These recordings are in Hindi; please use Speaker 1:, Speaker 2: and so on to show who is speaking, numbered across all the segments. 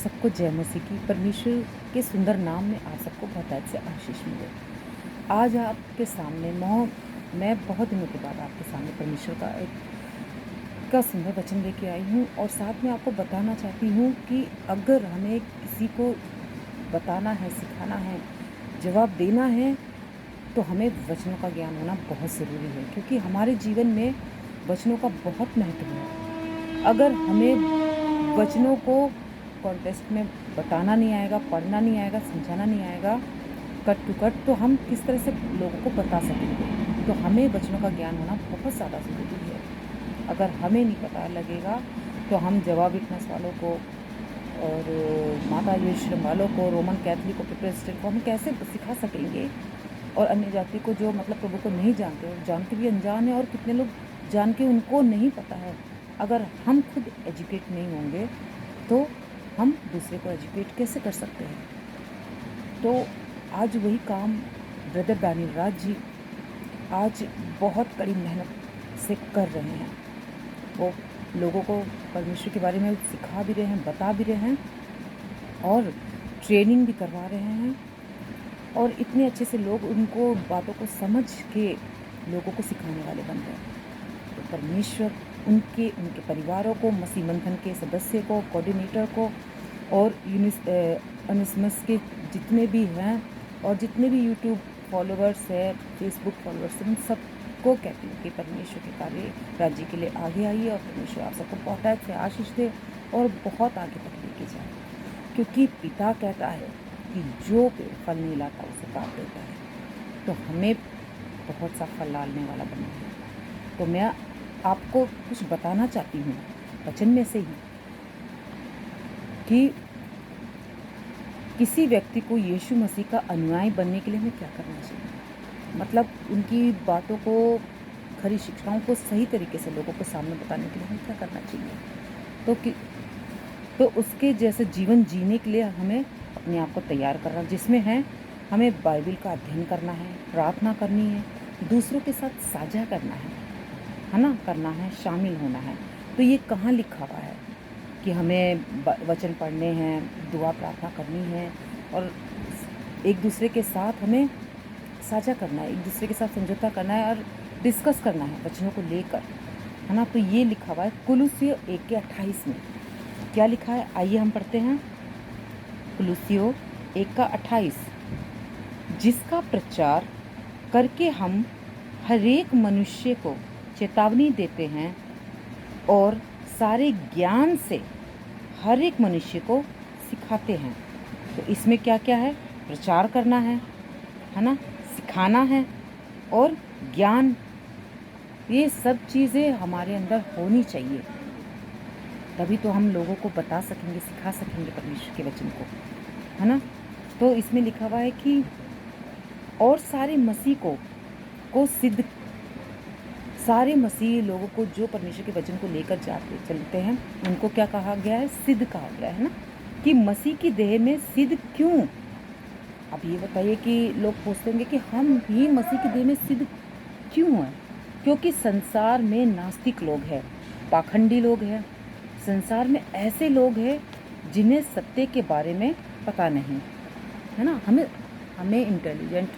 Speaker 1: सबको जय मसीह की। परमेश्वर के सुंदर नाम में आप सबको बहुत से आशीष मिले। आज आपके सामने मैं बहुत दिनों के बाद आपके सामने परमेश्वर का सुंदर वचन लेके आई हूँ और साथ में आपको बताना चाहती हूँ कि अगर हमें किसी को बताना है, सिखाना है, जवाब देना है, तो हमें वचनों का ज्ञान होना बहुत ज़रूरी है, क्योंकि हमारे जीवन में वचनों का बहुत महत्व है। अगर हमें वचनों को कॉन्टेक्स्ट में बताना नहीं आएगा, पढ़ना नहीं आएगा, समझाना नहीं आएगा कट टू कट, तो हम किस तरह से लोगों को बता सकेंगे। तो हमें वचनों का ज्ञान होना बहुत ज़्यादा ज़रूरी है। अगर हमें नहीं पता लगेगा तो हम जवाब विटनेस वालों को और माता यीशु वालों को, रोमन कैथलिक को, प्रोटेस्टेंट को हम कैसे सिखा सकेंगे। और अन्य जाति को जो मतलब प्रभु को नहीं जानते और जान के भी अनजान है, और कितने लोग जान के उनको नहीं पता है। अगर हम खुद एजुकेट नहीं होंगे तो हम दूसरे को एजुकेट कैसे कर सकते हैं। तो आज वही काम ब्रदर दानियल राज जी आज बहुत कड़ी मेहनत से कर रहे हैं। वो लोगों को परमेश्वर के बारे में सिखा भी रहे हैं, बता भी रहे हैं और ट्रेनिंग भी करवा रहे हैं, और इतने अच्छे से लोग उनको बातों को समझ के लोगों को सिखाने वाले बन गए। तो परमेश्वर उनके परिवारों को, मसीह मंथन के सदस्य को, कोऑर्डिनेटर को और अनिसमस के जितने भी हैं और जितने भी यूट्यूब फॉलोअर्स है, फेसबुक फॉलोअर्स, उन सबको कहती हूँ कि परमेश्वर के कार्य राज्य के लिए आगे आइए और परमेश्वर आप सबको बहुत से आशीष दे और बहुत आगे तक लेके जाए। क्योंकि पिता कहता है कि जो पेड़ फल नहीं लाता उसे काट देता है। तो हमें बहुत सा फल लाने वाला बनना है। तो मैं आपको कुछ बताना चाहती हूँ वचन में से ही कि किसी व्यक्ति को यीशु मसीह का अनुयायी बनने के लिए हमें क्या करना चाहिए। मतलब उनकी बातों को, खरी शिक्षाओं को सही तरीके से लोगों को सामने बताने के लिए हमें क्या करना चाहिए। तो उसके जैसे जीवन जीने के लिए हमें अपने आप को तैयार करना, जिसमें है हमें बाइबल का अध्ययन करना है, प्रार्थना करनी है, दूसरों के साथ साझा करना है ना, करना है, शामिल होना है। तो ये कहाँ लिखा हुआ है कि हमें वचन पढ़ने हैं, दुआ प्रार्थना करनी है और एक दूसरे के साथ हमें साझा करना है, एक दूसरे के साथ समझौता करना है और डिस्कस करना है वचनों को लेकर, है ना। तो ये लिखा हुआ है कुलुस्सियों 1:28 में। क्या लिखा है, आइए हम पढ़ते हैं। कुलुस्सियों 1:28, जिसका प्रचार करके हम हरेक मनुष्य को चेतावनी देते हैं और सारे ज्ञान से हर एक मनुष्य को सिखाते हैं। तो इसमें क्या क्या है, प्रचार करना है ना, सिखाना है और ज्ञान, ये सब चीज़ें हमारे अंदर होनी चाहिए। तभी तो हम लोगों को बता सकेंगे, सिखा सकेंगे परमेश्वर के वचन को, है ना। तो इसमें लिखा हुआ है कि और सारे मसीह को सिद्ध, सारे मसीह लोगों को जो परमेश्वर के वचन को लेकर चलते हैं उनको क्या कहा गया है, सिद्ध कहा गया है ना। कि मसीह की देह में सिद्ध क्यों। अब ये बताइए कि लोग पूछते होंगे कि हम भी मसीह की देह में सिद्ध क्यों हैं। क्योंकि संसार में नास्तिक लोग हैं, पाखंडी लोग हैं, संसार में ऐसे लोग हैं जिन्हें सत्य के बारे में पता नहीं, है ना। हमें इंटेलिजेंट,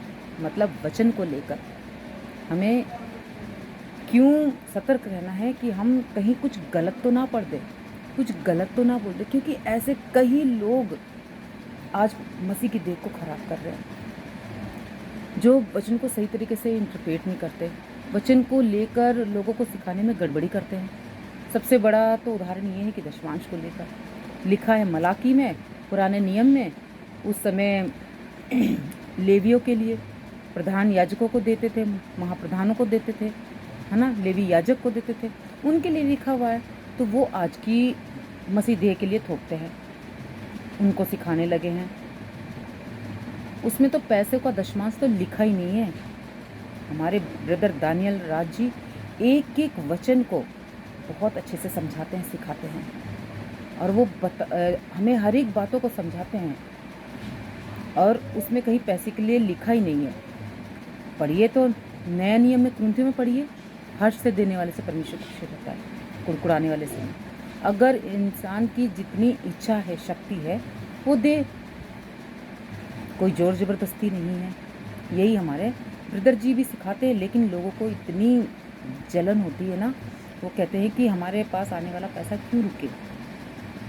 Speaker 1: मतलब वचन को लेकर हमें क्यों सतर्क रहना है कि हम कहीं कुछ गलत तो ना पढ़ दें, कुछ गलत तो ना बोल दें। क्योंकि ऐसे कई लोग आज मसीह की देह को ख़राब कर रहे हैं, जो वचन को सही तरीके से इंटरप्रेट नहीं करते, वचन को लेकर लोगों को सिखाने में गड़बड़ी करते हैं। सबसे बड़ा तो उदाहरण ये है कि दशमांश को लेकर लिखा है मलाकी में, पुराने नियम में, उस समय लेवियों के लिए प्रधान याजकों को देते थे, महाप्रधानों को देते थे, है ना, लेवी याजक को देते थे, उनके लिए लिखा हुआ है। तो वो आज की मसीह देह के लिए थोपते हैं, उनको सिखाने लगे हैं। उसमें तो पैसे का दशमांश तो लिखा ही नहीं है। हमारे ब्रदर दानियल राज जी एक एक वचन को बहुत अच्छे से समझाते हैं, सिखाते हैं और वो हमें हर एक बातों को समझाते हैं, और उसमें कहीं पैसे के लिए लिखा ही नहीं है। पढ़िए तो नया नियम में, कुरिन्थियों में पढ़िए, हर्ष से देने वाले से परमेश्वर खुश रहता है, कुड़कुड़ाने वाले से नहीं। अगर इंसान की जितनी इच्छा है, शक्ति है, वो दे। कोई ज़ोर ज़बरदस्ती नहीं है। यही हमारे ब्रदर जी भी सिखाते हैं, लेकिन लोगों को इतनी जलन होती है ना, वो कहते हैं कि हमारे पास आने वाला पैसा क्यों रुके।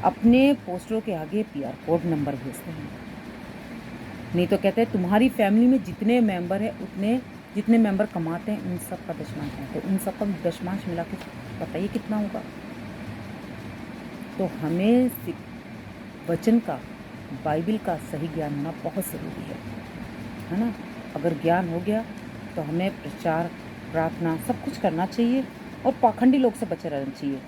Speaker 1: अपने पोस्टरों के आगे पीआर कोड नंबर भेजते हैं। नहीं तो कहते हैं तुम्हारी फैमिली में जितने मेंबर हैं, उतने जितने मेंबर कमाते हैं उन सब का दशमांश है, तो उन सब का दशमांश मिला के बताइए कितना होगा। तो हमें वचन का, बाइबल का सही ज्ञान होना बहुत ज़रूरी है ना। अगर ज्ञान हो गया तो हमें प्रचार, प्रार्थना सब कुछ करना चाहिए और पाखंडी लोग से बचे रहना चाहिए,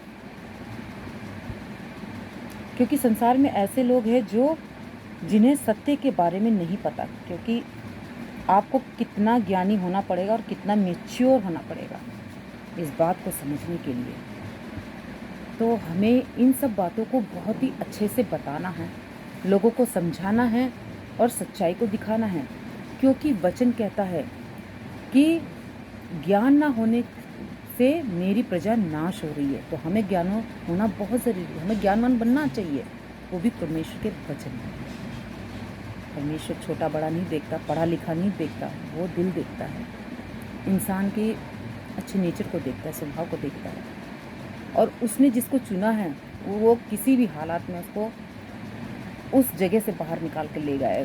Speaker 1: क्योंकि संसार में ऐसे लोग हैं जो जिन्हें सत्य के बारे में नहीं पता। क्योंकि आपको कितना ज्ञानी होना पड़ेगा और कितना मैच्योर होना पड़ेगा इस बात को समझने के लिए। तो हमें इन सब बातों को बहुत ही अच्छे से बताना है, लोगों को समझाना है और सच्चाई को दिखाना है, क्योंकि वचन कहता है कि ज्ञान ना होने से मेरी प्रजा नाश हो रही है। तो हमें ज्ञान होना बहुत ज़रूरी है, हमें ज्ञानवान बनना चाहिए, वो भी परमेश्वर के वचन में। परमेश्वर छोटा बड़ा नहीं देखता, पढ़ा लिखा नहीं देखता, वो दिल देखता है, इंसान के अच्छे नेचर को देखता है, स्वभाव को देखता है। और उसने जिसको चुना है वो किसी भी हालात में उसको उस जगह से बाहर निकाल कर ले जाएगा।